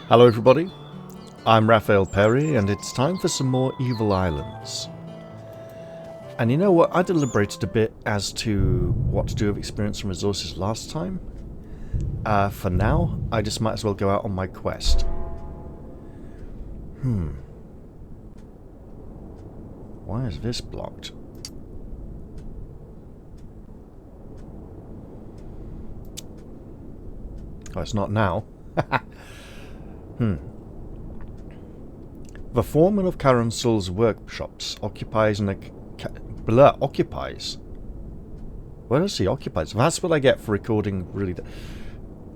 Hello everybody, I'm Raphael Perry and it's time for some more Evil Islands. And you know what, I deliberated a bit as to what to do with experience and resources last time. For now, I just might as well go out on my quest. Why is this blocked? Oh, it's not now. The foreman of Karanul's workshops occupies occupies? Where does he occupy? That's what I get for recording really...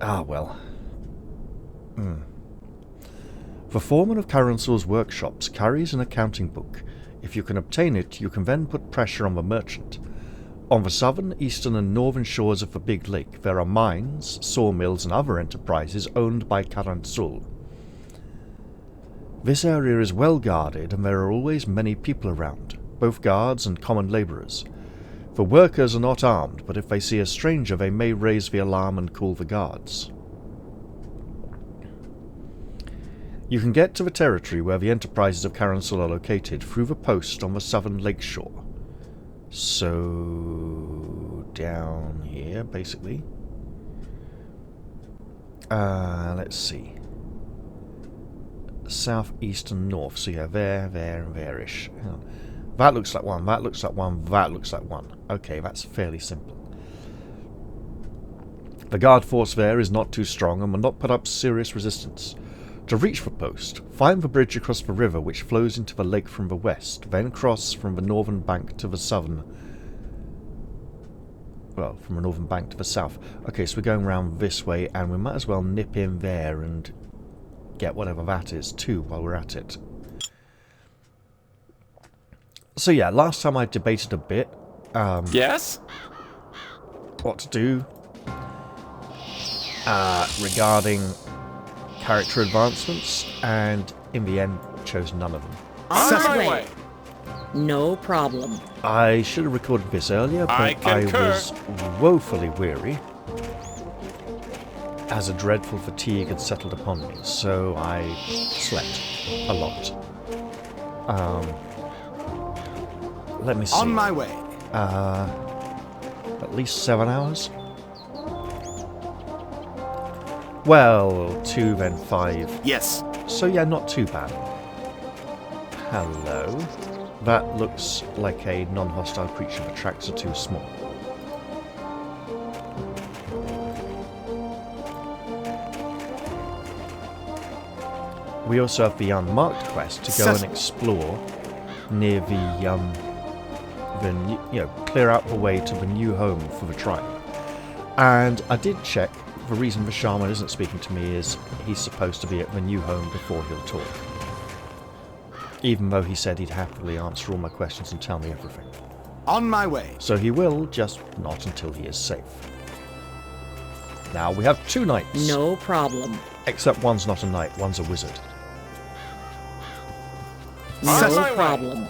well. The foreman of Karanul's workshops carries an accounting book. If you can obtain it, you can then put pressure on the merchant. On the southern, eastern and northern shores of the Big Lake, there are mines, sawmills and other enterprises owned by Karanul. This area is well guarded and there are always many people around, both guards and common labourers. The workers are not armed, but if they see a stranger they may raise the alarm and call the guards. You can get to the territory where the enterprises of Karanul are located through the post on the southern lakeshore. So, down here, basically. Let's see. South, east and north. So yeah, there, and there-ish. That looks like one, that looks like one, that looks like one. Okay, that's fairly simple. The guard force there is not too strong and will not put up serious resistance. To reach the post, find the bridge across the river which flows into the lake from the west, then cross from the northern bank to the southern... Well, from the northern bank to the south. Okay, so we're going around this way, and we might as well nip in there and get whatever that is too while we're at it. So yeah, last time I debated a bit. Yes? What to do regarding character advancements, and in the end chose none of them. On my way. No problem. I should have recorded this earlier, but I was woefully weary as a dreadful fatigue had settled upon me, so I slept a lot. Let me see. On my way. At least 7 hours? Well, 2 then 5. Yes. So yeah, not too bad. Hello. That looks like a non-hostile creature. The tracks are too small. We also have the unmarked quest to go and explore near the clear out the way to the new home for the tribe. And I did check. The reason the shaman isn't speaking to me is he's supposed to be at the new home before he'll talk. Even though he said he'd happily answer all my questions and tell me everything. On my way. So he will, just not until he is safe. Now we have 2 knights. No problem. Except one's not a knight, one's a wizard. No problem.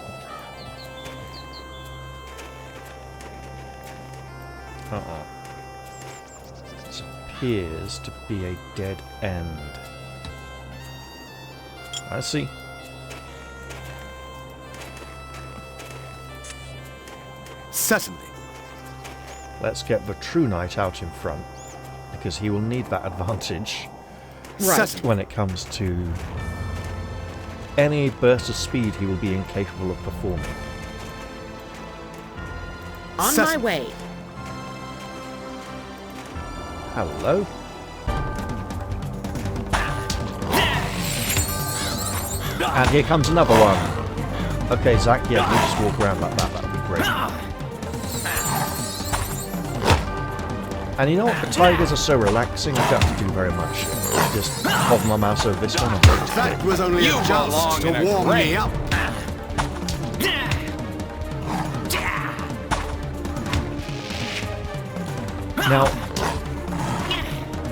This appears to be a dead end. I see. Certainly. Let's get the true knight out in front, because he will need that advantage Right. when it comes to any burst of speed he will be incapable of performing. On my way. Hello. And here comes another one. Okay, Zach, yeah, we'll just walk around like that. That would be great. And you know what? The tigers are so relaxing, I don't have to do very much. Just hover my mouse over this one and wait. That was only a chance to warm me up. Now,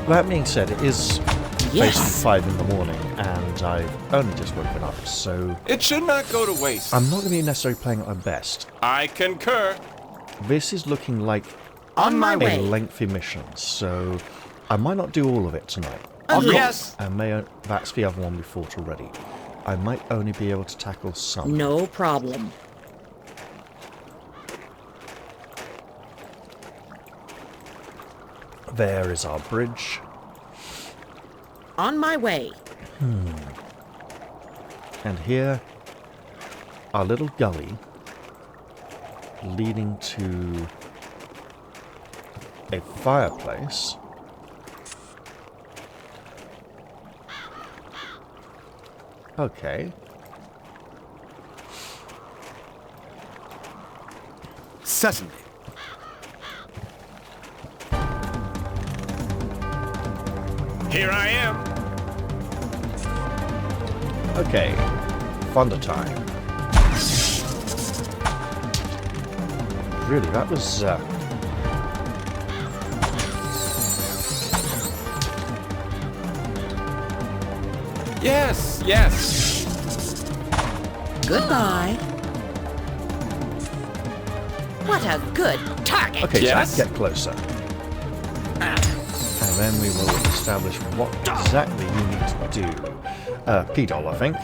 that being said, it is basically 5 in the morning, and I've only just woken up, so... It should not go to waste. I'm not going to be necessarily playing at my best. I concur. This is looking like On my a way. lengthy mission, so I might not do all of it tonight. Yes. And that's the other one we fought already. I might only be able to tackle some. No problem. There is our bridge. On my way. And here, our little gully leading to a fireplace. Okay. Certainly. Here I am. Okay. Thunder time. Really, that was... Yes, yes. Goodbye. What a good target. Okay, Yes? so get closer. And then we will establish what exactly you need to do. P-Doll, I think.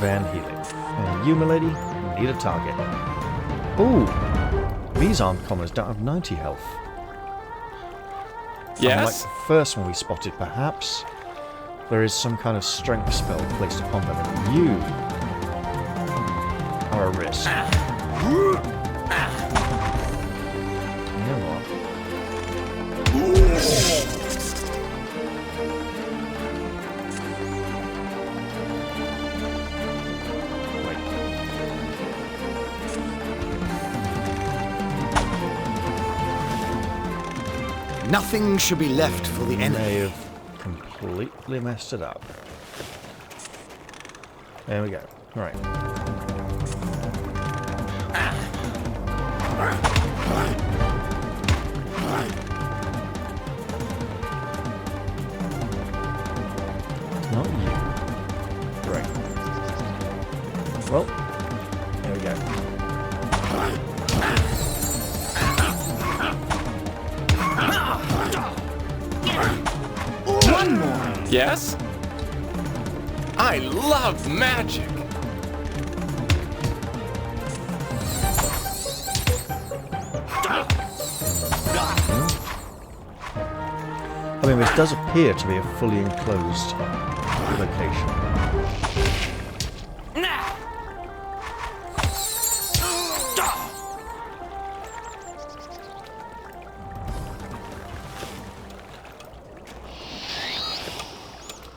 Van healing. And you, milady, need a target. Ooh! These armed commoners don't have 90 health. Unlike Yes. the first one we spotted, perhaps there is some kind of strength spell placed upon them, and you are a risk. You know what? Nothing should be left for the May enemy. have completely messed it up. There we go. Right. Not you. Right. Well, there we go. One more. Yes? I love magic. I mean, this does appear to be a fully enclosed location.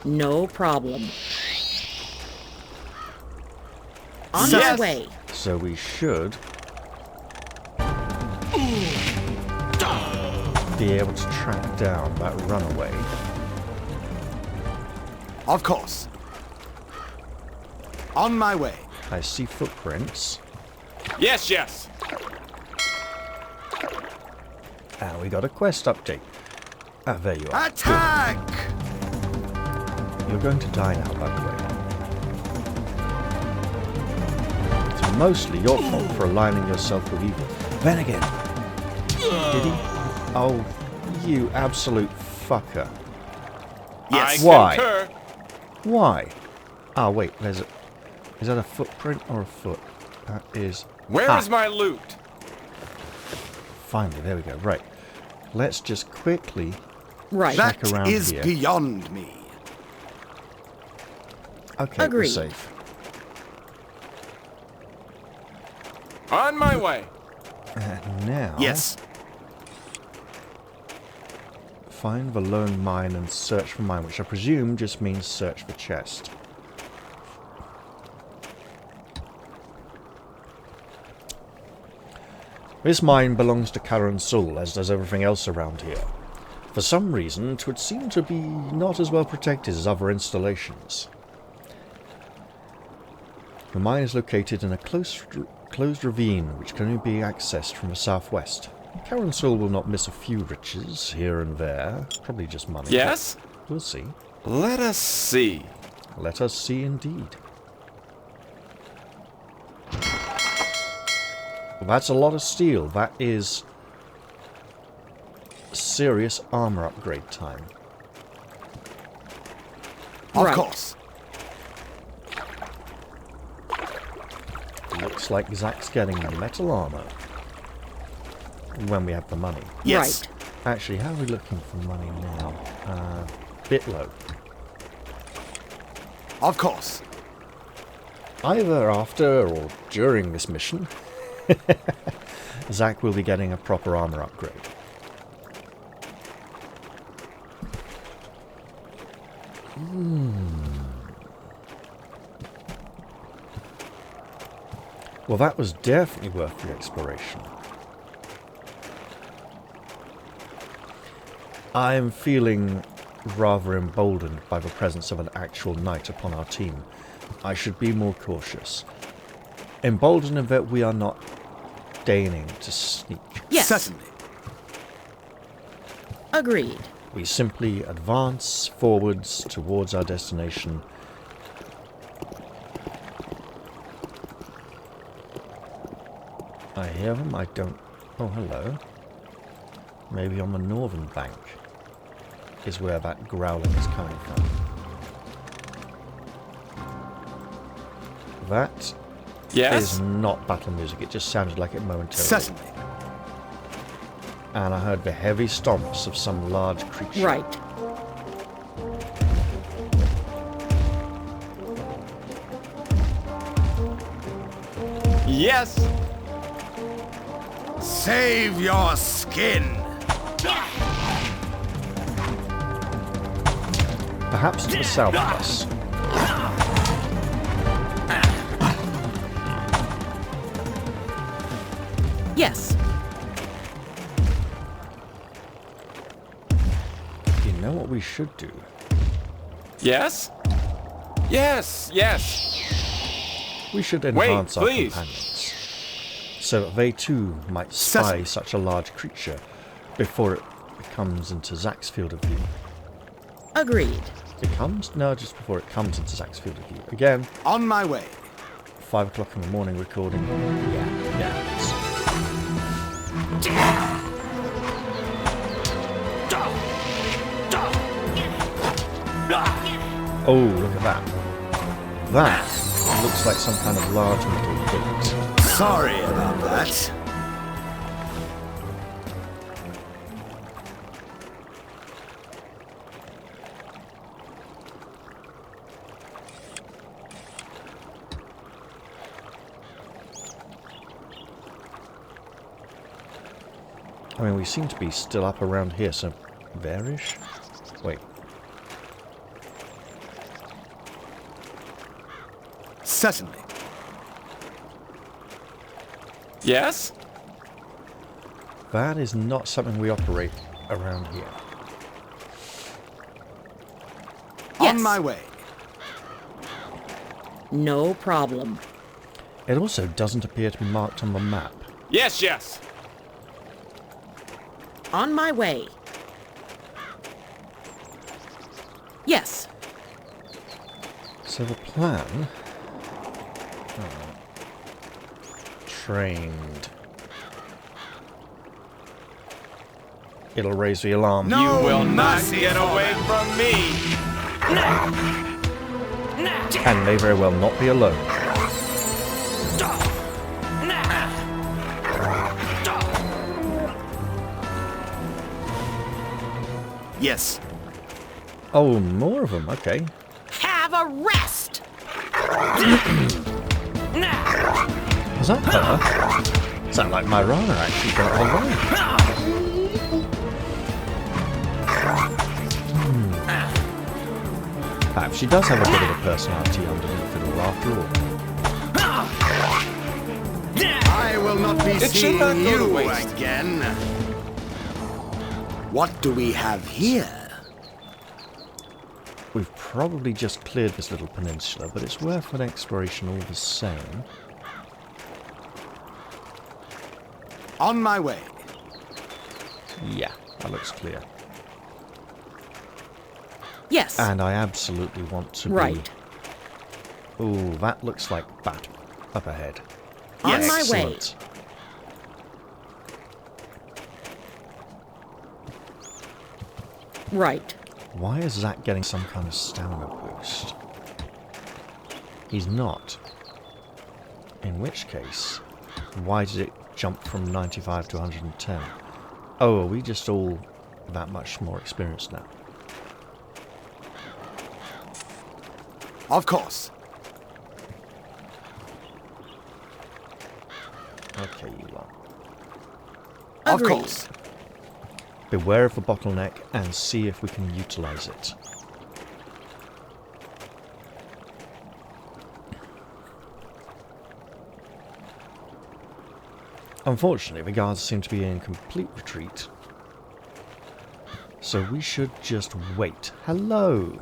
No problem. On Yes. my way. So we should be able to track down that runaway. Of course. On my way. I see footprints. Yes, yes. And we got a quest update. Ah, there you are. Attack! You're going to die now, by the way. It's mostly your fault for aligning yourself with evil. Then again. Did he? Oh, you absolute fucker. Yes. Why? I concur. Why? Ah, wait, there's a... Is that a footprint or a foot? That is... Where is my loot? Finally, there we go. Right. Let's just quickly Right. check That around is here. beyond me. Okay, we're Agreed. safe. On my way. And now... Yes. Find the lone mine and search for mine, which I presume just means search for chest. This mine belongs to Karanul, as does everything else around here. For some reason, it would seem to be not as well protected as other installations. The mine is located in a closed ravine, which can only be accessed from the southwest. Karanul will not miss a few riches here and there, probably just money. Yes? We'll see. Let us see. Let us see indeed. Well, that's a lot of steel. That is serious armor upgrade time. Of Right. course. Looks like Zach's getting metal armor. When we have the money. Yes. Right. Actually, how are we looking for money now? Bit low. Of course. Either after or during this mission, Zach will be getting a proper armor upgrade. Well, that was definitely worth the exploration. I am feeling rather emboldened by the presence of an actual knight upon our team. I should be more cautious. Emboldened in that we are not deigning to sneak. Yes. Certainly. Agreed. We simply advance forwards towards our destination. I hear them, I don't... Oh, hello. Maybe on the northern bank is where that growling is coming from. That Yes. is not battle music, it just sounded like it momentarily. Certainly. And I heard the heavy stomps of some large creature. Right. Yes. Save your skin. Perhaps to the south of us. Yes. You know what we should do? Yes. Yes. Yes. We should Wait, enhance our please. companions, so that they too might spy Certainly. such a large creature before it comes into Zach's field of view. Agreed. It comes? No, just before it comes into Zach's field of view. Again, On my way. 5 o'clock in the morning recording. Yeah. Oh, look at that. That looks like some kind of large metal gate. Sorry about that. I mean, we seem to be still up around here, so there-ish? Wait. Certainly. Yes. That is not something we operate around here. Yes. On my way. No problem. It also doesn't appear to be marked on the map. Yes. Yes. On my way. Yes. So the plan... trained. It'll raise the alarm. You will not get away from me. And may very well not be alone. Yes. Oh, more of them. Okay. Have a rest. Is that her? Sound like my runner actually got alone. Perhaps she does have a bit of a personality underneath it all, after all. I will not be It should seeing not go to you waste. again. What do we have here? We've probably just cleared this little peninsula, but it's worth an exploration all the same. On my way. Yeah, that looks clear. Yes. And I absolutely want to Right. be... Ooh, that looks like bat up ahead. On my way. Excellent. Right. Why is Zach getting some kind of stamina boost? He's not. In which case, why did it jump from 95 to 110? Oh, are we just all that much more experienced now? Of course. Okay, you lot. Of Agreed. course. Beware of the bottleneck and see if we can utilize it. Unfortunately, the guards seem to be in complete retreat. So we should just wait. Hello!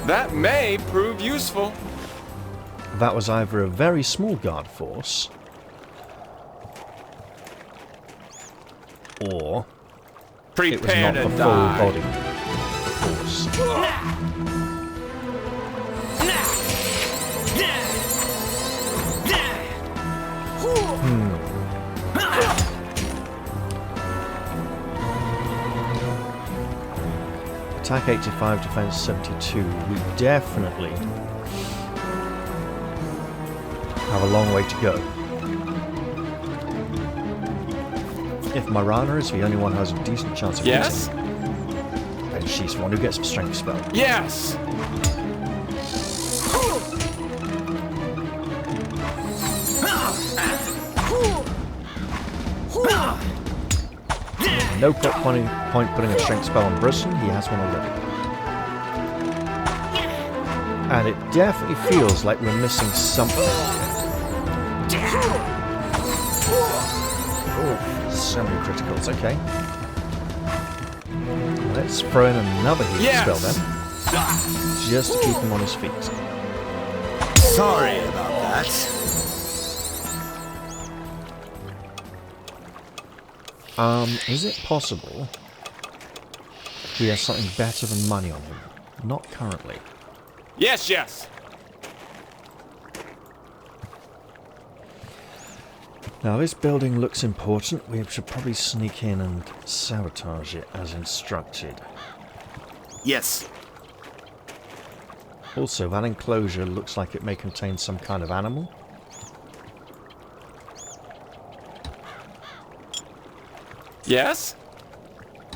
That may prove useful. That was either a very small guard force, or it was Prepare not to the full die. body force. Attack 85, defense 72. We definitely have a long way to go. If Marana is the only one who has a decent chance of Yes? hitting, then she's the one who gets the strength spell. Yes! No point putting a strength spell on Brisson, he has one already. And it definitely feels like we're missing something here. Oh, so many criticals, okay. Let's throw in another healing Yes! spell then. Just to keep him on his feet. Sorry about that. Is it possible he has something better than money on him? Not currently. Yes, yes! Now this building looks important. We should probably sneak in and sabotage it as instructed. Yes. Also, that enclosure looks like it may contain some kind of animal. Yes?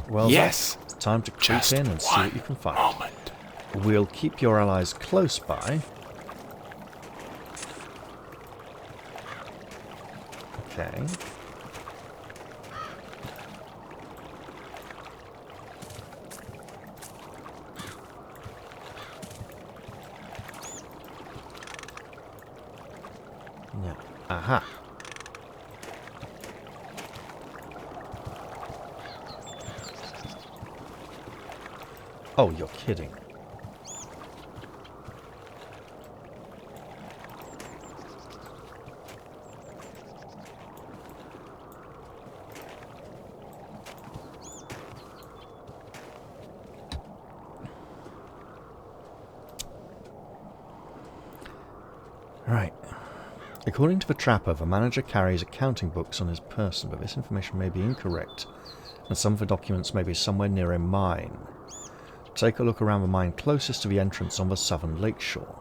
Well, Yes. Zach, time to creep Just in and see one what you can find. moment. We'll keep your allies close by. Okay. Yeah. Aha. Oh, you're kidding. Right. According to the trapper, the manager carries accounting books on his person, but this information may be incorrect, and some of the documents may be somewhere near a mine. Take a look around the mine closest to the entrance on the southern lakeshore.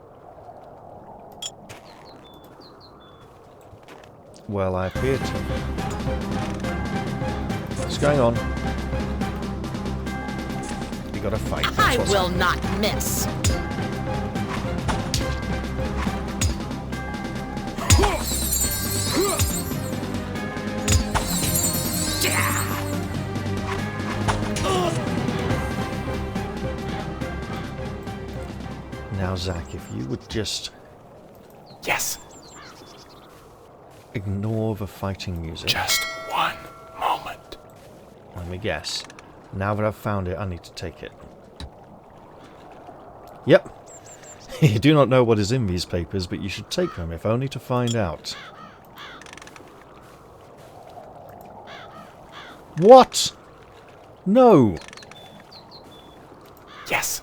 Well, I appear to. What's going on? We gotta fight. That's I what's will happening. not miss. Now, Zach, if you would just Yes. ignore the fighting music. Just one moment. Let me guess. Now that I've found it, I need to take it. Yep. You do not know what is in these papers, but you should take them, if only to find out. What? No. Yes.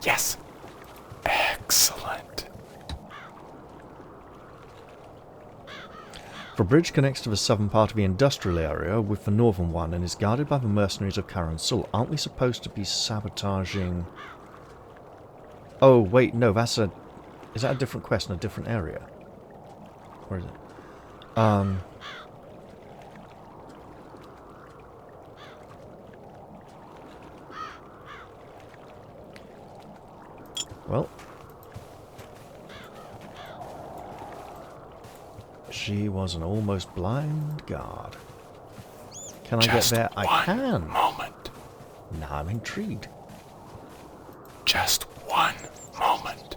Yes. Excellent. The bridge connects to the southern part of the industrial area with the northern one and is guarded by the mercenaries of Karanul. Aren't we supposed to be sabotaging... Oh, wait, no, that's a... Is that a different quest in a different area? Where is it? Well... She was an almost blind guard. Can I Just get there? I one can. moment. Now I'm intrigued. Just one moment.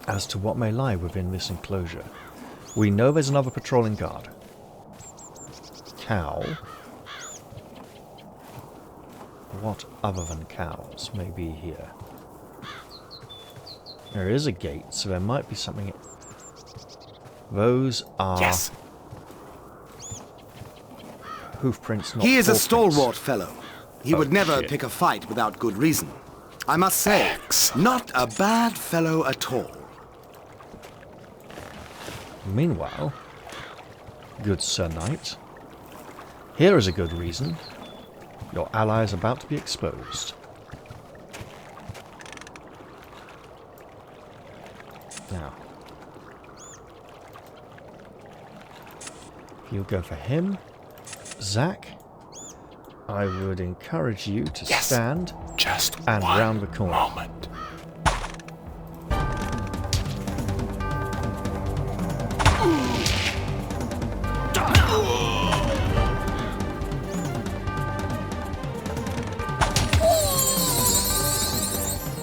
As to what may lie within this enclosure. We know there's another patrolling guard. Cow. What other than cows may be here? There is a gate, so there might be something... Those are... Yes. Hoof prints, not He is a paw prints. stalwart fellow. He would never shit. pick a fight without good reason. I must say, Excellent. not a bad fellow at all. Meanwhile, good Sir Knight, here is a good reason. Your ally is about to be exposed. Now, if you'll go for him, Zack, I would encourage you to Yes. stand Just and one round the corner. moment.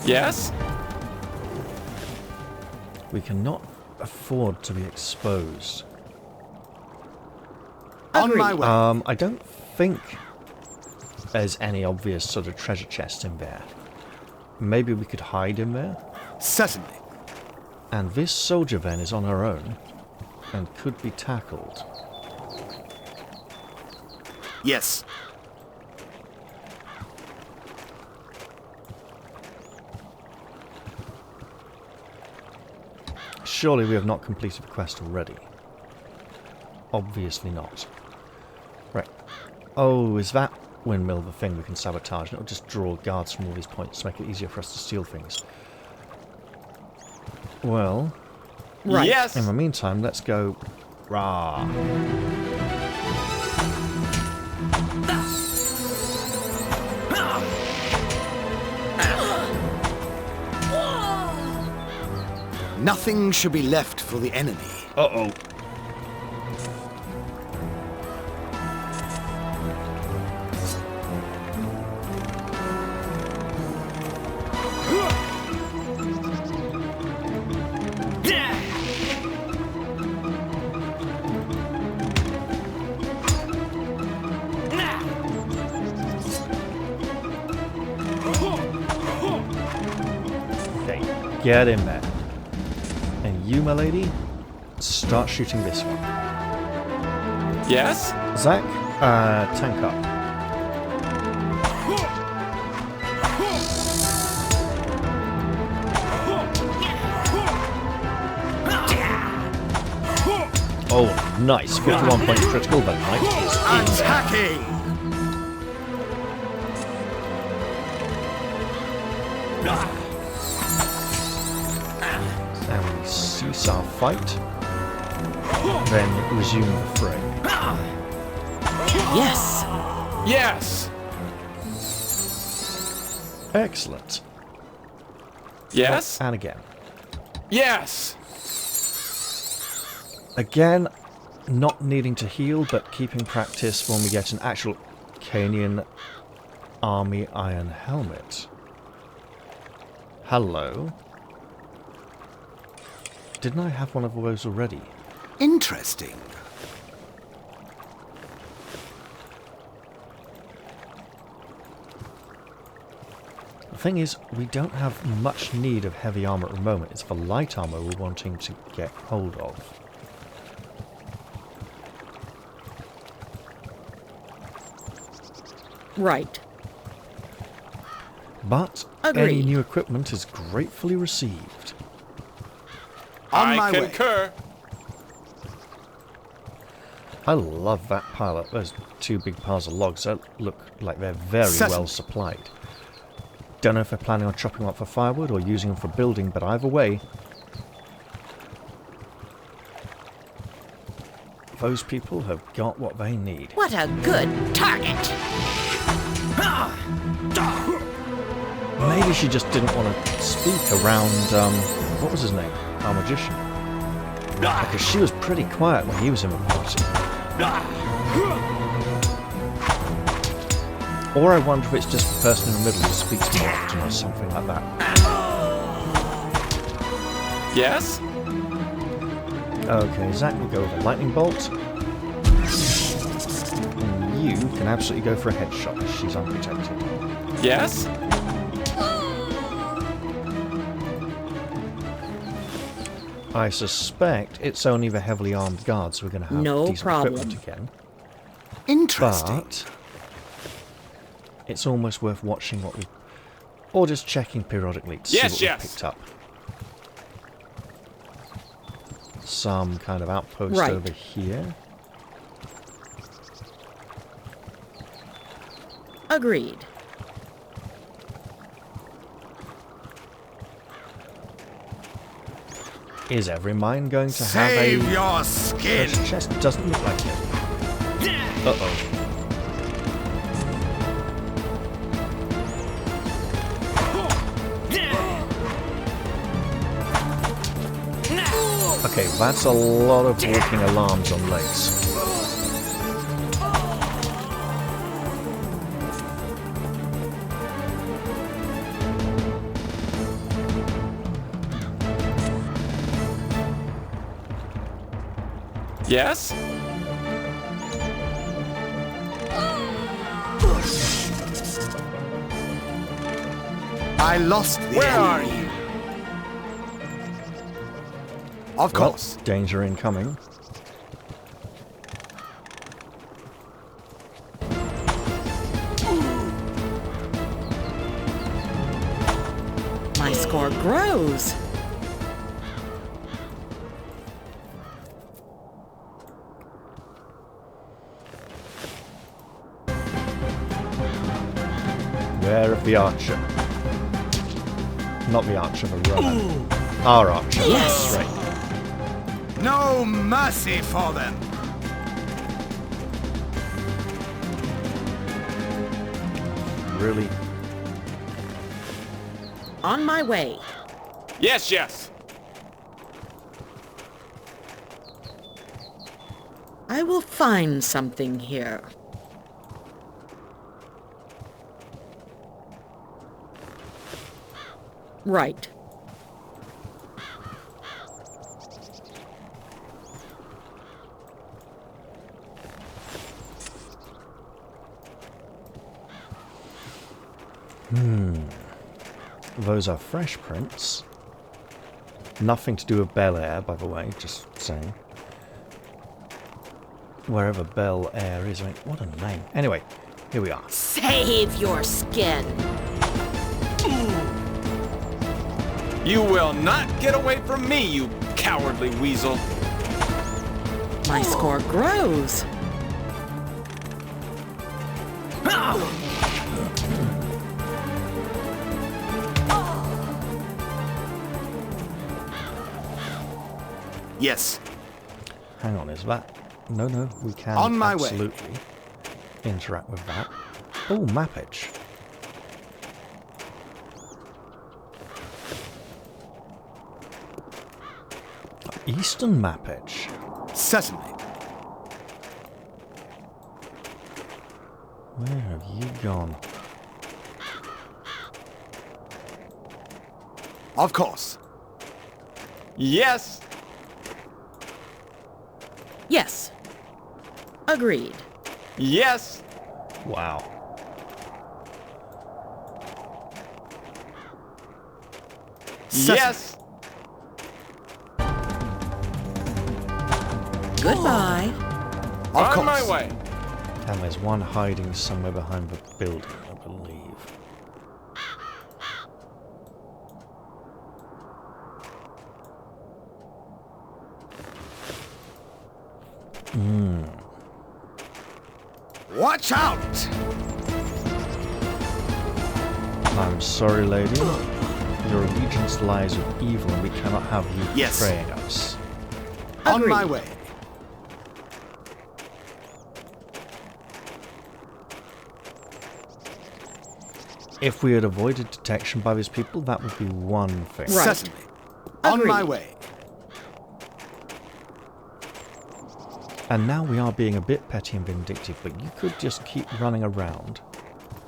Yes? We cannot afford to be exposed. On my way. I don't think there's any obvious sort of treasure chest in there. Maybe we could hide in there? Certainly. And this soldier then is on her own and could be tackled. Yes. Surely we have not completed the quest already. Obviously not. Right. Oh, is that windmill the thing we can sabotage? And it'll just draw guards from all these points to make it easier for us to steal things. Well, Right. Yes. in the meantime, let's go... Rah! Nothing should be left for the enemy. Uh-oh. Okay, get in there. And you, my lady, start shooting this one. Yes? Zack, tank up. Oh, nice. 51 points critical. The knight is in. Attacking! And we cease our fight. Then resume the fray. Yes. Yes. Excellent. Yes? And again. Yes. Again, not needing to heal, but keeping practice when we get an actual Canian Army Iron Helmet. Hello. Didn't I have one of those already? Interesting. The thing is, we don't have much need of heavy armor at the moment. It's the light armor we're wanting to get hold of. Right. But any Agreed. new equipment is gratefully received. On my I way. concur. I love that pile. Those two big piles of logs that look like they're very Certainly. well supplied. Don't know if they're planning on chopping them up for firewood or using them for building, but either way, those people have got what they need. What a good target! Maybe she just didn't want to speak around, what was his name? Our magician. Because she was pretty quiet when he was in the party. Or I wonder if it's just the person in the middle who speaks more often or something like that. Yes? Okay, Zach will go with a lightning bolt. And you can absolutely go for a headshot as she's unprotected. Yes? I suspect it's only the heavily armed guards who are going to have No decent problem. equipment again. Interesting. But it's almost worth watching what we... Or just checking periodically to Yes, see what yes. we've picked up. Some kind of outpost Right. over here. Agreed. Is every mine going to Save have a your skin. treasure chest? Doesn't look like it. Uh-oh. Okay, that's a lot of walking alarms on legs. Yes? I lost the Where enemy. are you? Of Well, course. danger incoming. My score grows. Where of the archer? Not the archer, the Roman. Our archer. Yes. That's right. No mercy for them. Really? On my way. Yes, yes. I will find something here. Right. Those are fresh prints. Nothing to do with Bel Air, by the way, just saying. Wherever Bel Air is, I mean, what a name. Anyway, here we are. Save your skin. You will not get away from me, you cowardly weasel. My score grows. Yes. Hang on, is that... No, no, we can On my way. absolutely interact with that. Oh, mappage. Eastern mappage. Certainly. Where have you gone? Of course. Yes. Yes. Agreed. Yes. Wow. Yes. Goodbye. Of On course. my way. And there's one hiding somewhere behind the building, I believe. Watch out! I'm sorry, lady. Your allegiance lies with evil, and we cannot have you Yes. betraying us. On my Agreed. way. If we had avoided detection by these people, that would be one thing. Right. Certainly. On my Agreed. way. And now we are being a bit petty and vindictive, but you could just keep running around,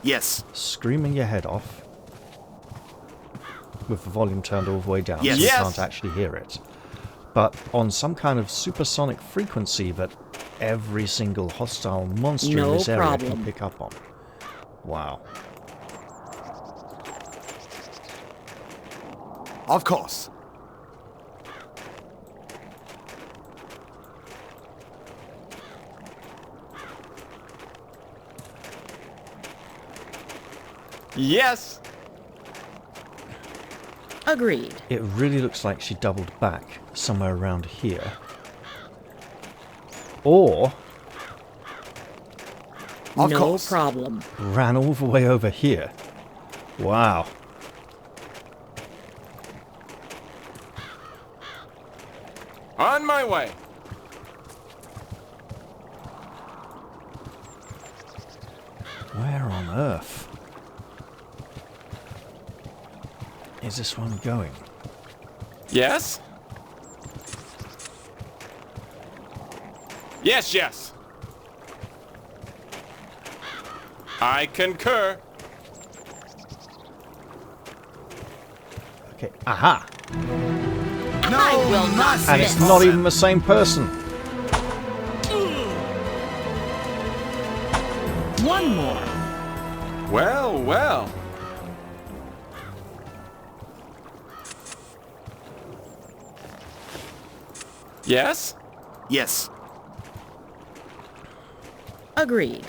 Yes. screaming your head off, with the volume turned all the way down Yes. so you Yes. can't actually hear it. But on some kind of supersonic frequency that every single hostile monster in No this area problem. can pick up on. Wow. Of course. Yes. Agreed. It really looks like she doubled back somewhere around here. Or Of no course. problem. ran all the way over here. Wow. On my way. Where on earth is this one going? Yes? Yes, yes. I concur. Okay, aha! No I will not mercy, And it's Yes. not even the same person. One more. Well, well. Yes? Yes. Agreed.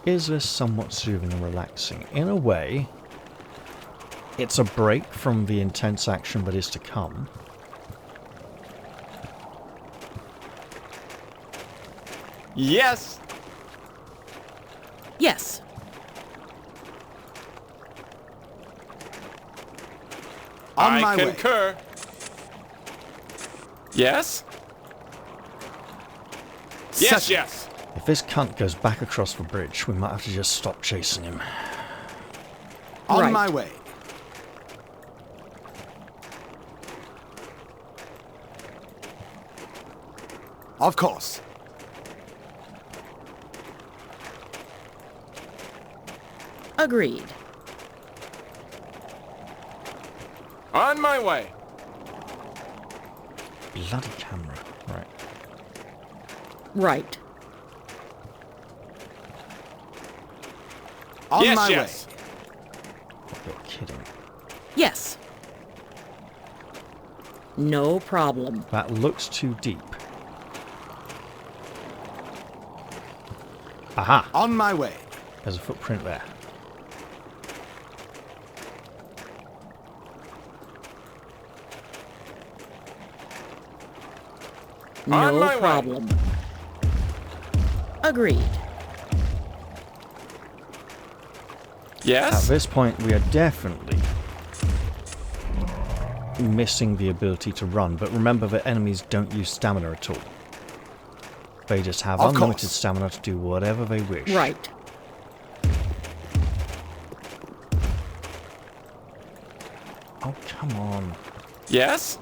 Is this somewhat soothing and relaxing? In a way, it's a break from the intense action that is to come. Yes. Yes. On I my way. concur. Yes? Yes, Certainly. yes. If this cunt goes back across the bridge, we might have to just stop chasing him. On Right. my way. Of course. Agreed. On my way. Bloody camera. Right. Right. On yes, my yes. way. You're kidding. Yes. No problem. That looks too deep. Aha! On my way. There's a footprint there. On No my way. problem. Agreed. At Yes? this point, we are definitely missing the ability to run, but remember that enemies don't use stamina at all. They just have Of unlimited course. stamina to do whatever they wish. Right. Oh, come on. Yes?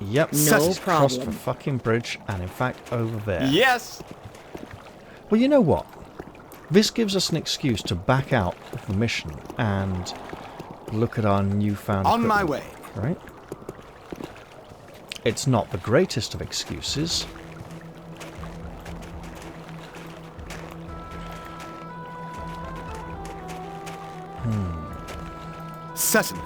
Yep, No he's crossed the problem. fucking bridge, and in fact, over there. Yes? Well, you know what? This gives us an excuse to back out of the mission and look at our newfound On my equipment, right? It's not the greatest of excuses. Certainly.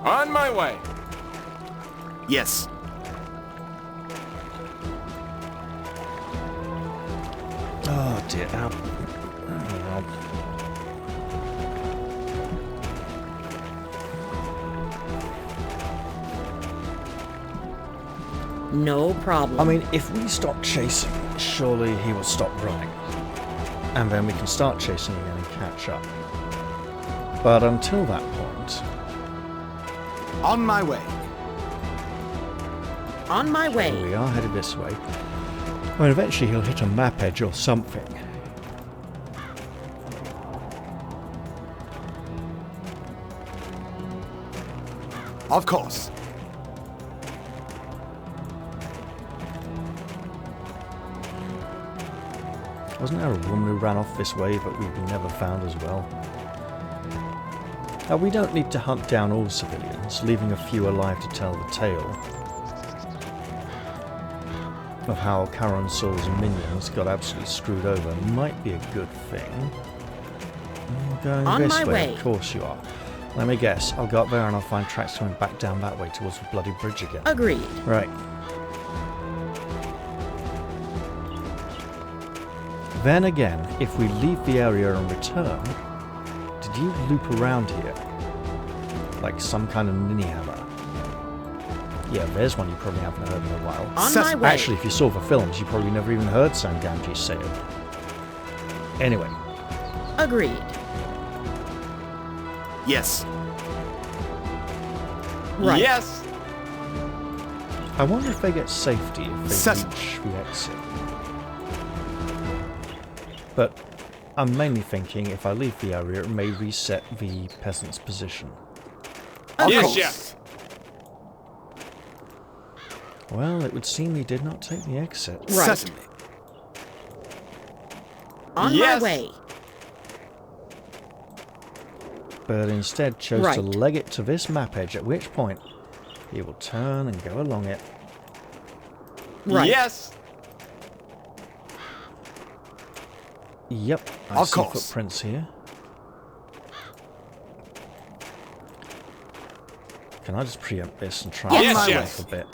On my way. Yes. Oh dear. Ow. Ow. No problem. I mean, if we stop chasing, surely he will stop running. And then we can start chasing again and catch up. But until that point... On my way. On my way. We are headed this way. I mean, eventually he'll hit a map edge or something. Of course. Wasn't there a woman who ran off this way but we've never found as well? We don't need to hunt down all civilians, leaving a few alive to tell the tale of how Karanul's minions got absolutely screwed over. Might be a good thing. You're going On this my way. Of course you are. Let me guess, I'll go up there and I'll find tracks coming back down that way towards the bloody bridge again. Agreed. Right. Then again, if we leave the area and return, did you loop around here? Like some kind of ninny-hammer? Yeah, there's one you probably haven't heard in a while. On my way. Actually, if you saw the films, you probably never even heard Sangamji say it. Anyway. Agreed. Yes. Right. Yes. I wonder if they get safety if they Certainly. reach the exit. But I'm mainly thinking if I leave the area, it may reset the peasant's position. Of Yes, course. yes. Well, it would seem he did not take the exit. Right. Certainly. On Yes. my way. But instead chose to Right. leg it to this map edge, at which point he will turn and go along it. Right. Yes. Yep, I Of see course. footprints here. Can I just preempt this and try Yes. and Yes, stay yes. off a bit?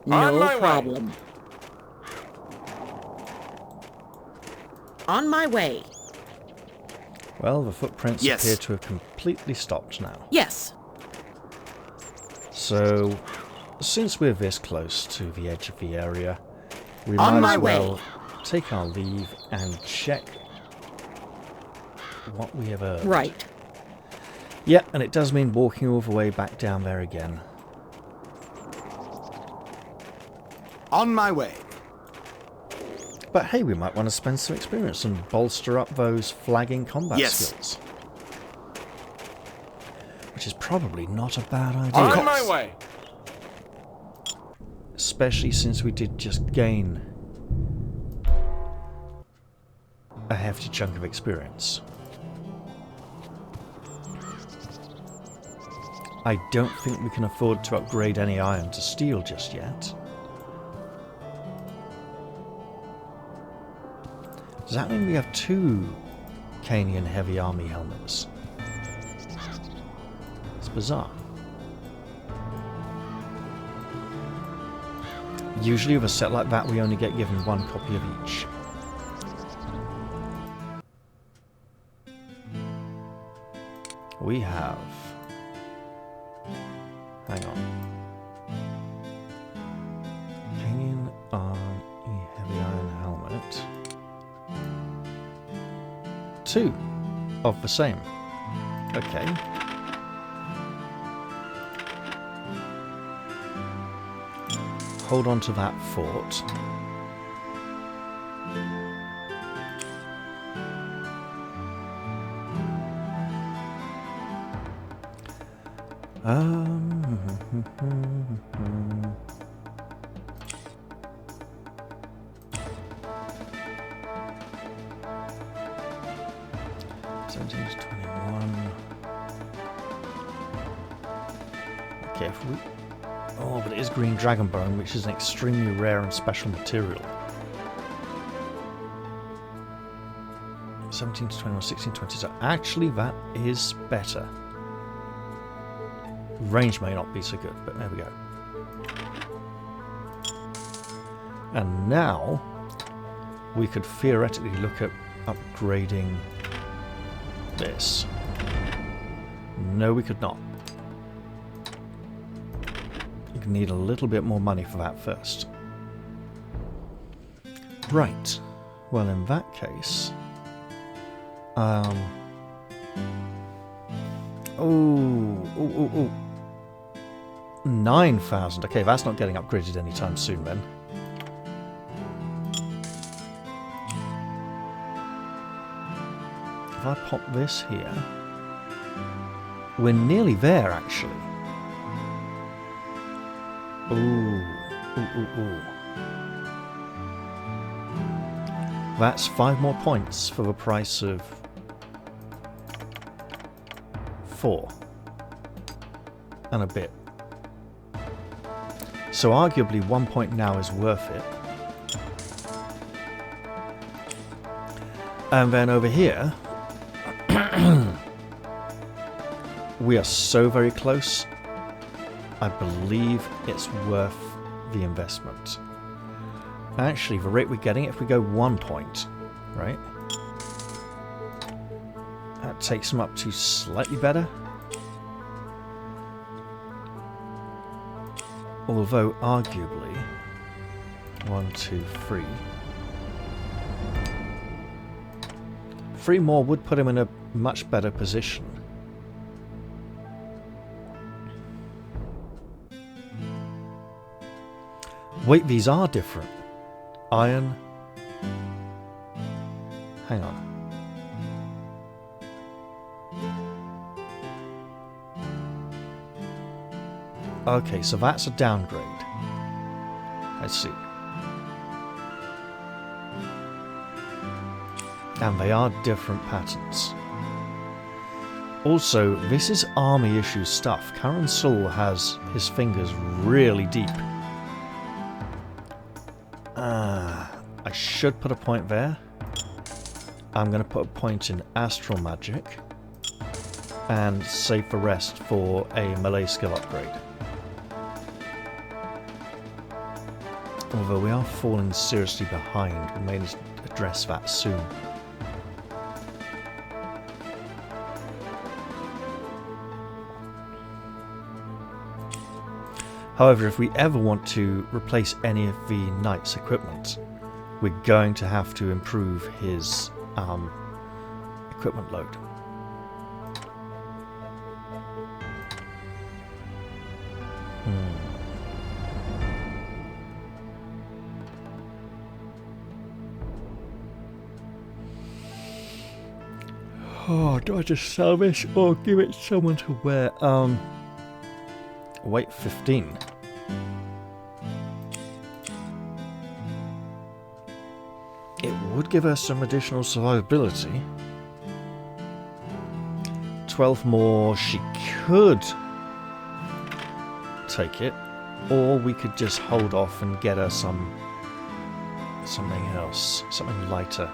On No my way. problem. On my way. Well, the footprints Yes. appear to have completely stopped now. Yes. So, since we're this close to the edge of the area, we On might my as well way. take our leave and check what we have earned. Right. Yeah, and it does mean walking all the way back down there again. On my way. But hey, we might want to spend some experience and bolster up those flagging combat Yes. skills. Which is probably not a bad idea. Of On my course. way. Especially since we did just gain a hefty chunk of experience. I don't think we can afford to upgrade any iron to steel just yet. Does that mean we have 2 Canian heavy army helmets? It's bizarre. Usually with a set like that we only get given 1 copy of each. We have... Hang on. Canian army heavy iron helmet. 2 of the same. Okay. Hold on to that fort. Seventeen to 21. Okay, if we... Oh, but it is green dragon bone, which is an extremely rare and special material. 17 to 21, 16 to 20. So actually that is better. Range may not be so good, but there we go. And now we could theoretically look at upgrading this. No, we could not. You need a little bit more money for that first. Right. Well, in that case... Oh, 9,000. Okay, that's not getting upgraded anytime soon then. If I pop this here... We're nearly there, actually. Ooh. That's 5 more points for the price of 4 and a bit. So arguably 1 point now is worth it. And then over here, we are so very close. I believe it's worth the investment. Actually, the rate we're getting, if we go 1 point, right? That takes them up to slightly better. Although, arguably, 1, 2, 3. 3 more would put him in a much better position. Wait, these are different. Iron. Hang on. Okay, so that's a downgrade. Let's see. And they are different patterns. Also, this is army issue stuff. Karanul has his fingers really deep. I should put a point there. I'm going to put a point in astral magic and save the rest for a melee skill upgrade. Although we are falling seriously behind, we may need to address that soon. However, if we ever want to replace any of the knight's equipment, we're going to have to improve his equipment load. Oh, do I just sell this or give it someone to wear? Weight 15. It would give us some additional survivability. 12 more, she could take it, or we could just hold off and get her something else, something lighter.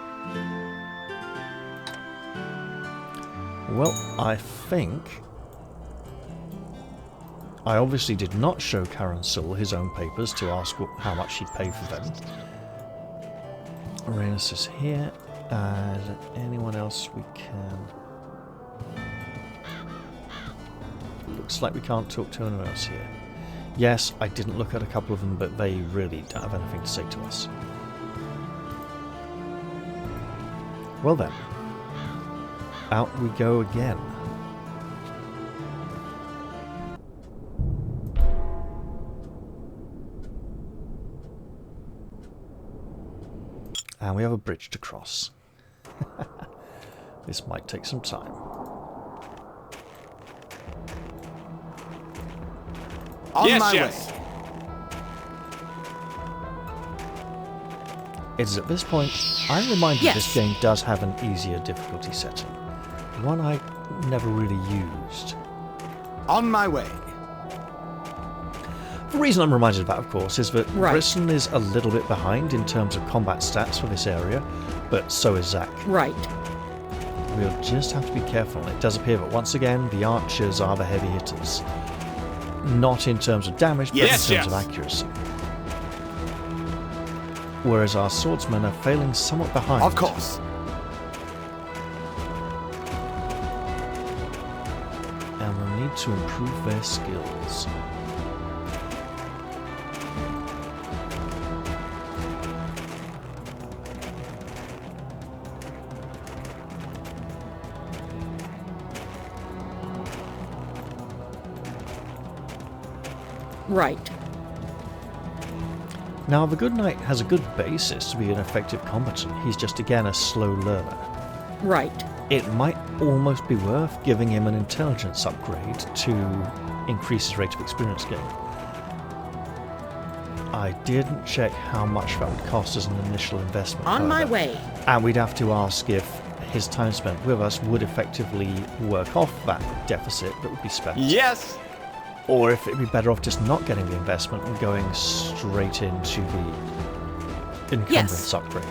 Well, I think I obviously did not show Karanul his own papers to ask how much he'd pay for them. Uranus is here. Is there anyone else we can... Looks like we can't talk to anyone else here. Yes, I didn't look at a couple of them, but they really don't have anything to say to us. Well then. Out we go again. And we have a bridge to cross. This might take some time. On my way. It is at this point I'm reminded Yes. this game does have an easier difficulty setting. One I never really used. On my way. The reason I'm reminded of that, of course, is that Right. Brisson is a little bit behind in terms of combat stats for this area, but so is Zach. Right. we'll just have to be careful. It does appear that once again, the archers are the heavy hitters. Not in terms of damage, but Yes, in terms yes. of accuracy. Whereas our swordsmen are failing somewhat behind. Of course. And we'll need to improve their skills. Right. Now, the good knight has a good basis to be an effective combatant. He's just again a slow learner. Right. It might almost be worth giving him an intelligence upgrade to increase his rate of experience gain. I didn't check how much that would cost as an initial investment. On my however. way. And we'd have to ask if his time spent with us would effectively work off that deficit that would be spent. Yes! Or if it'd be better off just not getting the investment and going straight into the encumbrance upgrade.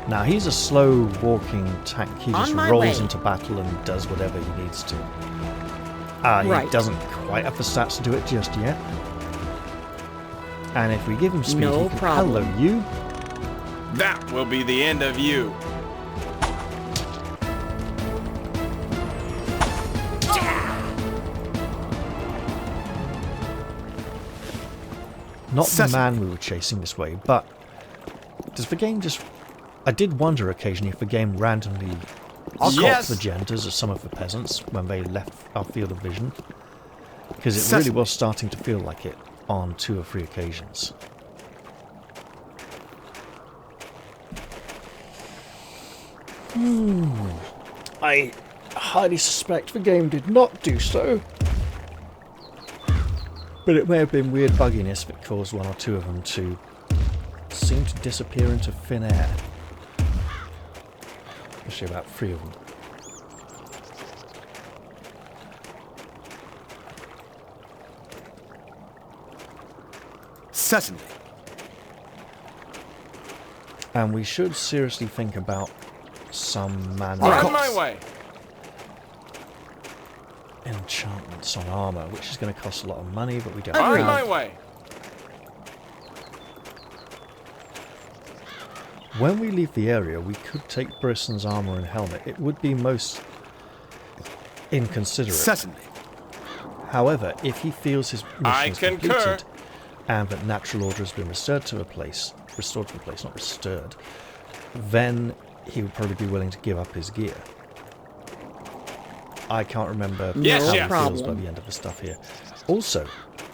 Now, he's a slow walking tank. He just On my rolls way. into battle and does whatever he needs to. He Right. doesn't quite have the stats to do it just yet. And if we give him speed, No he can problem. hello you. That will be the end of you. Not the Cecil. man we were chasing this way, but does the game just... I did wonder occasionally if the game randomly Of swapped course. the genders of some of the peasants when they left our field of vision. Because it Cecil. really was starting to feel like it on 2 or 3 occasions. I highly suspect the game did not do so. But it may have been weird bugginess that caused 1 or 2 of them to seem to disappear into thin air. Especially about 3 of them. Certainly. And we should seriously think about some man Of On course. my way. enchantments on armor, which is going to cost a lot of money, but we don't On Agreed. my have. way. When we leave the area, we could take Brisson's armor and helmet. It would be most inconsiderate. Certainly. However, if he feels his mission I is concur. completed and that natural order has been restored to the place, not restored, then he would probably be willing to give up his gear. I can't remember Yes, how yes. he feels by problem. the end of the stuff here. Also,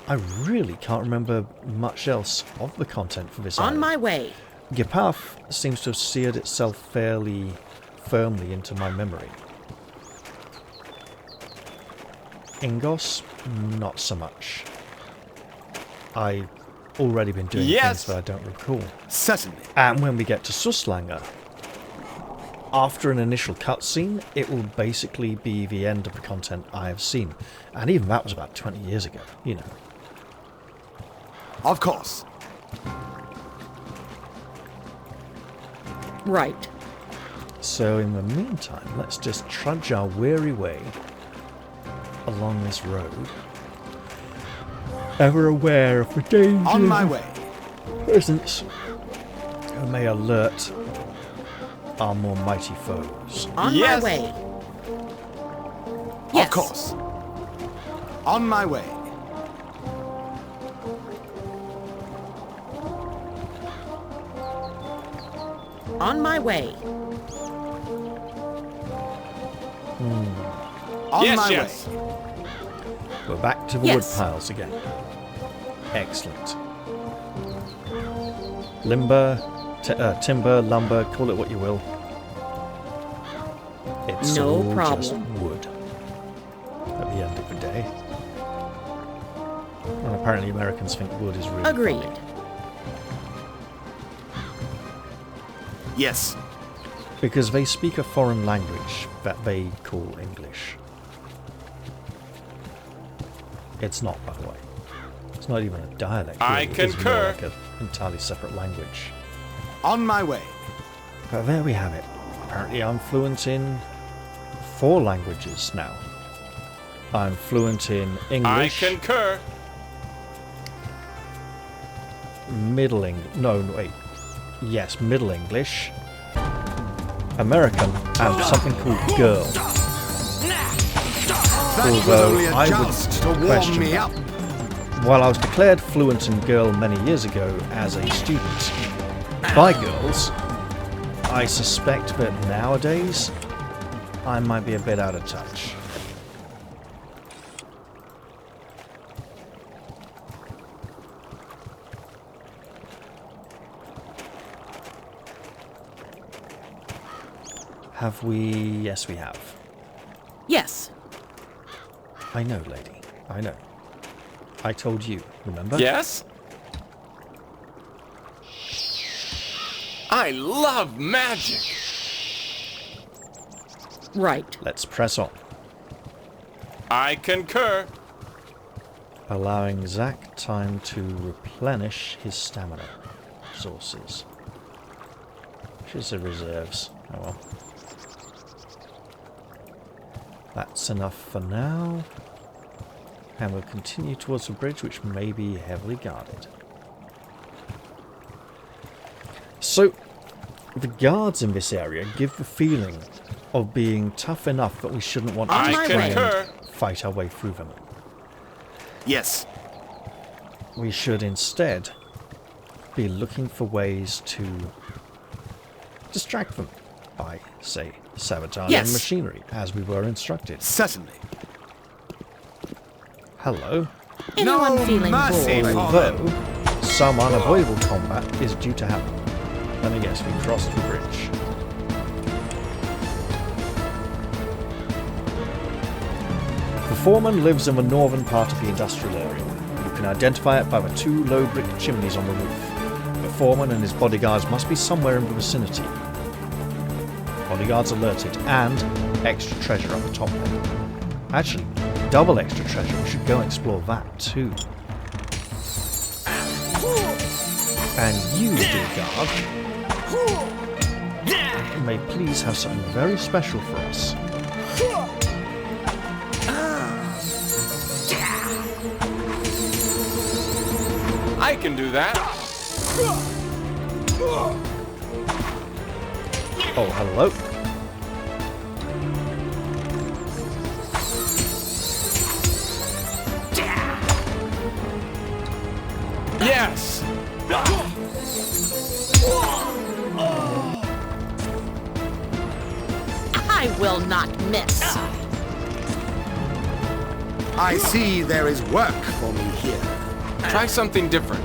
I really can't remember much else of the content for this On island. my way. Gipath seems to have seared itself fairly firmly into my memory. Ingos, not so much. I've already been doing Yes. things that I don't recall. Certainly. And when we get to Suslanger, after an initial cutscene, it will basically be the end of the content I have seen. And even that was about 20 years ago, you know. Of course. Right. So in the meantime, let's just trudge our weary way along this road, ever aware of the dangers On my of way. presence who may alert our more mighty foes. On Yes. my way. Yes. Of course. On my way. On my way. On Yes, my yes. way. We're back to the Yes. wood piles again. Excellent. Timber, lumber, call it what you will. It's No all just problem. wood at the end of the day. And apparently Americans think wood is really Agreed. funny. Yes. Because they speak a foreign language that they call English. It's not, by the way. It's not even a dialect. I really. It is more concur. like an entirely separate language. On my way. But there we have it. Apparently I'm fluent in 4 languages now. I'm fluent in I English, concur. Middle English. No, wait. Yes, Middle English, American, and something called girl. That was Although only a I would joust to warm question me that. up. While I was declared fluent in girl many years ago as a student by girls, I suspect that nowadays I might be a bit out of touch. Have we? Yes, we have. Yes. I know, lady. I know. I told you, remember? Yes? I love magic. Right. Let's press on. I concur. Allowing Zack time to replenish his stamina resources. Should say reserves. Oh well. That's enough for now. And we'll continue towards the bridge, which may be heavily guarded. So, the guards in this area give the feeling of being tough enough that we shouldn't want to On my try way. concur. and fight our way through them. Yes. We should instead be looking for ways to distract them by, say, sabotaging Yes. machinery, as we were instructed. Certainly. Hello. Anyone No feeling mercy. bored? Although, some unavoidable combat is due to happen. Let me guess, we crossed the bridge. The foreman lives in the northern part of the industrial area. You can identify it by the 2 low brick chimneys on the roof. The foreman and his bodyguards must be somewhere in the vicinity. Bodyguards alerted, and extra treasure up the top there. Actually, double extra treasure. We should go and explore that too. And you, dear guard, may please have something very special for us. I can do that. Oh, hello. Yes. I will not miss. I see there is work for me here. Try something different.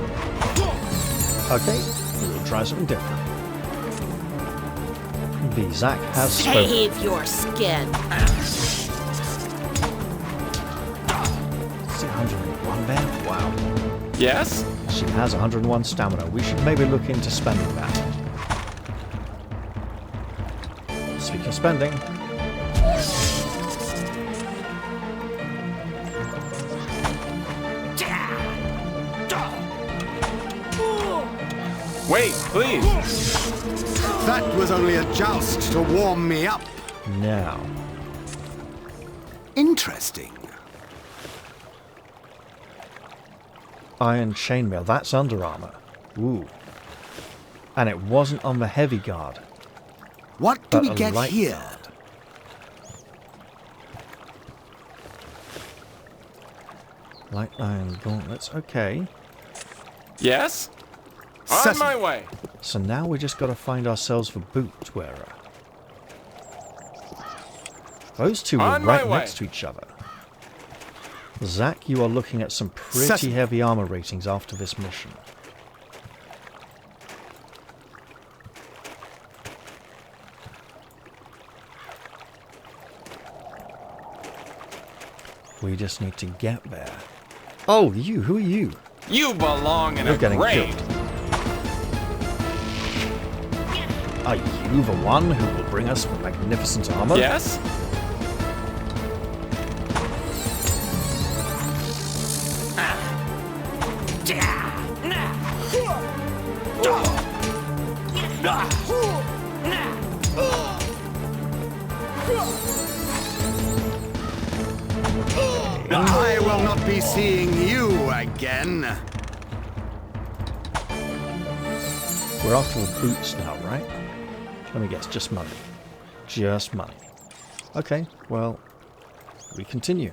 Okay, we'll try something different. The Zack has spoken. Save your skin. See, 101 there? Wow. Yes? She has 101 stamina. We should maybe look into spending that. Speaking of spending, Wait, please. That was only a joust to warm me up. now, Interesting. iron chainmail. That's under armor. Ooh. And it wasn't on the heavy guard, What do but we a get light here? guard. Light iron gauntlets. Okay. Yes? On Certainly. my way. So now we just got to find ourselves the boot wearer. Those two were On my right way. next to each other. Zack, you are looking at some pretty Certainly. heavy armor ratings after this mission. We just need to get there. Oh, you, who are you? You belong in You're a getting grave. killed. Are you the one who will bring us the magnificent armor? Yes? not be seeing you again. We're after the boots now, right? Let me guess, just money. Just money. Okay, well, we continue.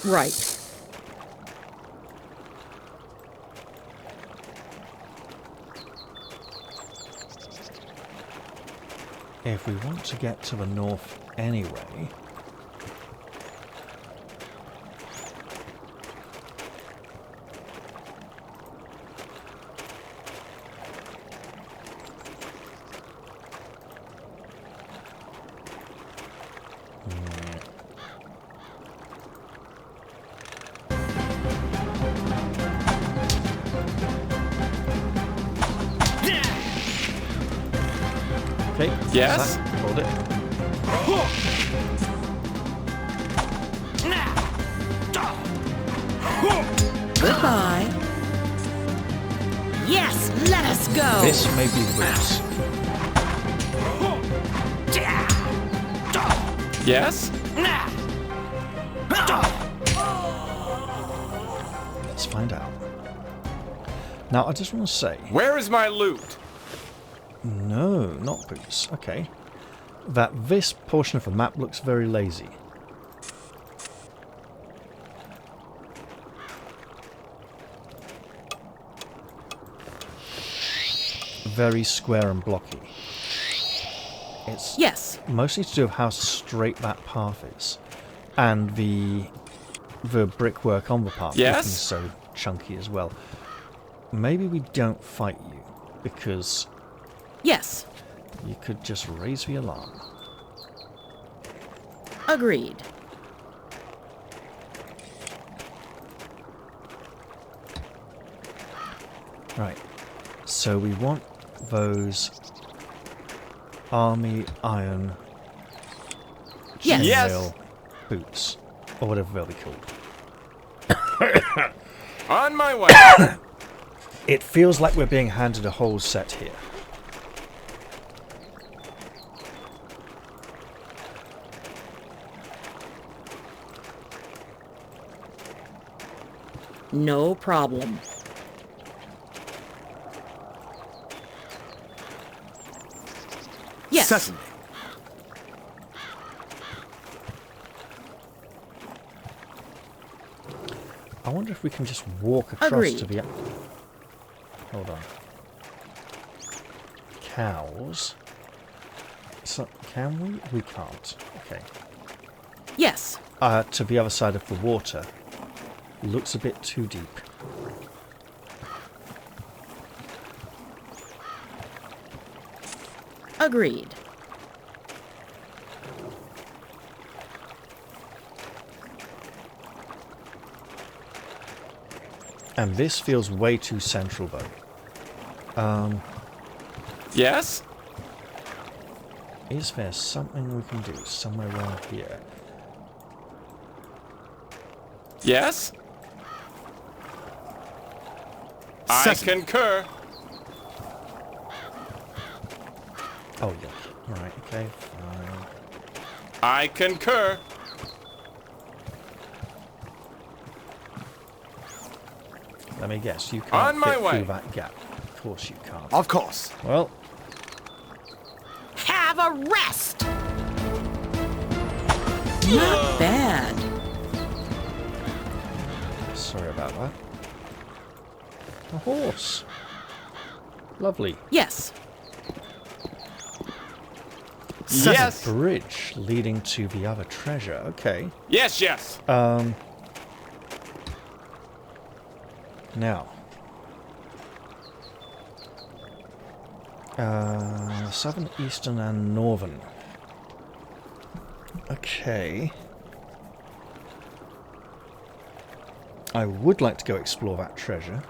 Right. If we want to get to the north anyway... Okay. Yes? Hold it. Goodbye. Yes, let us go. This may be the boots. Yes? Let's find out. Now, I just want to say... Where is my loot? No, not boots. Okay. That this portion of the map looks very lazy. Very square and blocky. It's Yes. mostly to do with how straight that path is. And the brickwork on the path Yes? looking so chunky as well. Maybe we don't fight you, because Yes. you could just raise the alarm. Agreed. Right. So we want those army iron Yes. chainmail boots, or whatever they'll be called. On my way. It feels like we're being handed a whole set here. No problem. Yes. Certainly. I wonder if we can just walk across Agreed. to the... Hold on. Cows. So, can we? We can't. Okay. Yes. To the other side of the water. Looks a bit too deep. Agreed. And this feels way too central, though. Yes? Is there something we can do somewhere around here? Yes? I Certainly. concur. Oh, yeah. Alright, okay, fine. I concur. Let me guess, you can't On my fit way. through that gap. Of course you can't. Of course. Well, Have a rest. Not bad. sorry about that. A horse. Lovely. Yes. Yes. Bridge leading to the other treasure. Okay. Yes, yes. Now. Southern, eastern, and northern. Okay. I would like to go explore that treasure.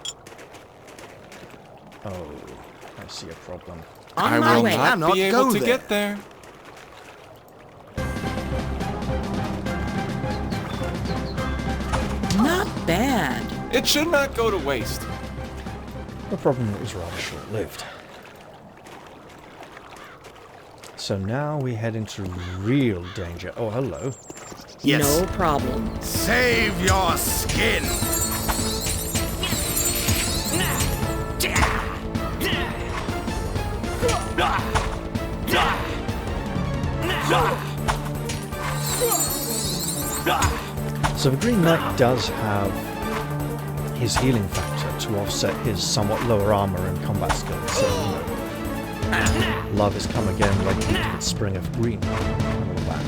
Oh, I see a problem. On I my will way. not Cannot be able go to there. get there. Not bad. It should not go to waste. The problem was rather short-lived. So now we head into real danger. Oh, hello. Yes. No problem. Save your skin. So the Green Knight does have his healing factor to offset his somewhat lower armor and combat skills. So, you know, love has come again like the spring of green and all that.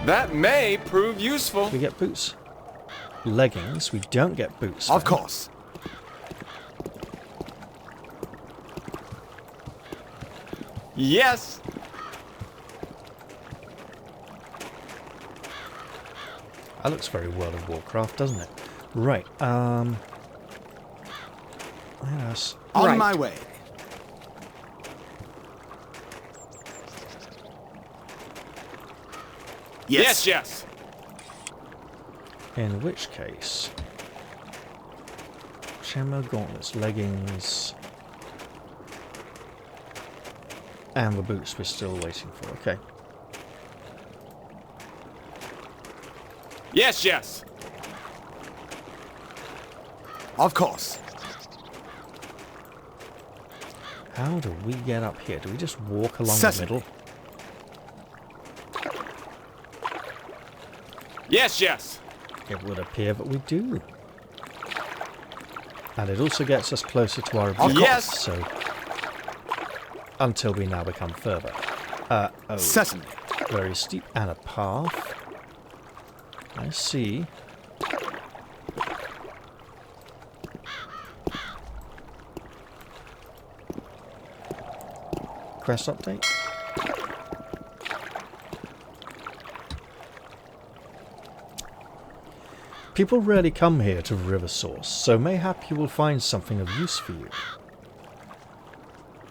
That may prove useful. We get boots. Leggings. We don't get boots. Of course. Yes. That looks very World of Warcraft, doesn't it? Right. Yes. On Right. my way. Yes, yes. In which case, chainmail gauntlets, leggings, and the boots we're still waiting for. Okay. Yes, yes. Of course. How do we get up here? Do we just walk along Certainly. the middle? Yes, yes. It would appear that we do. And it also gets us closer to our objective. Yes. So, until we now become further. Oh, Certainly. very steep and a path. I see. Quest update. People rarely come here to River Source, so mayhap you will find something of use for you.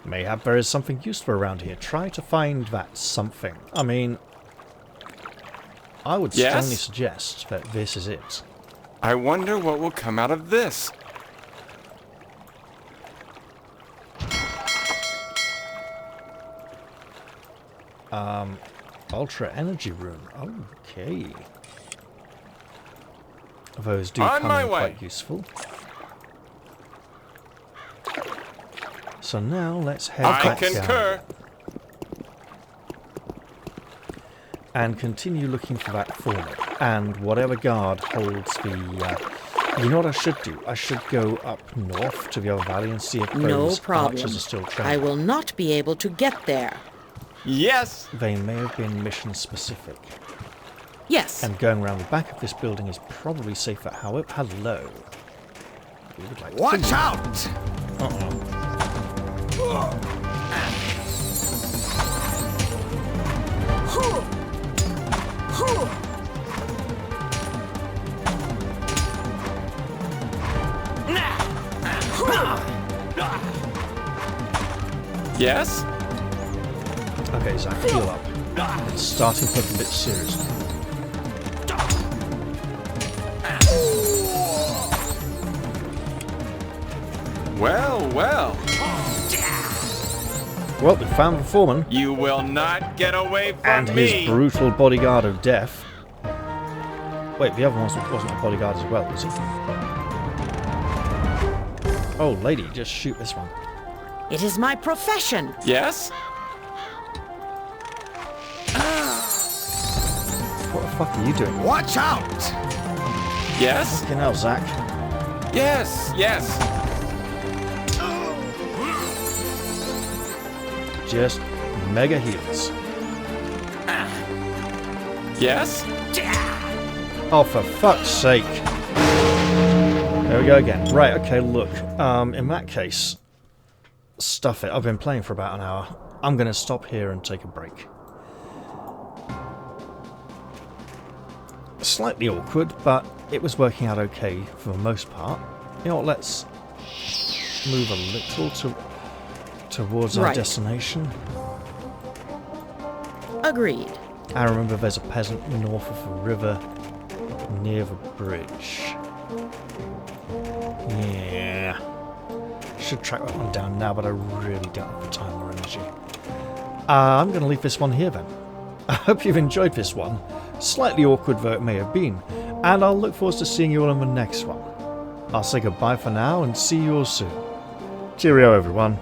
Mayhap there is something useful around here. Try to find that something. I mean, I would Yes? strongly suggest that this is it. I wonder what will come out of this. Ultra Energy Rune. Okay. Those do On come my in way. quite useful. So now let's head I back down concur. and continue looking for that foreman and whatever guard holds the. You know what I should do? I should go up north to the other valley and see if No those problem. archers are still I training. will not be able to get there. Yes. They may have been mission specific. Yes. And going around the back of this building is probably safer. However, hello. We would like to Watch kill you. out! Yes. Okay, Zach, heal up. It's starting to look a bit serious. Well, well. Well, we found the foreman You will not get away from and me. his brutal bodyguard of death. Wait, the other one wasn't a bodyguard as well, was he? Oh, lady, just shoot this one. It is my profession. Yes. What the fuck are you doing? Watch out! Yes. Fucking hell, Zach. Yes. Yes. Just mega heals. Yes. Oh, for fuck's sake. There we go again. Right, okay, look. In that case, stuff it. I've been playing for about an hour. I'm going to stop here and take a break. Slightly awkward, but it was working out okay for the most part. You know what, let's move a little towards our Right. destination. Agreed. I remember there's a peasant north of the river near the bridge. Yeah. Should track that one down now, but I really don't have the time or energy. I'm going to leave this one here then. I hope you've enjoyed this one, slightly awkward though it may have been, and I'll look forward to seeing you all on the next one. I'll say goodbye for now and see you all soon. Cheerio everyone.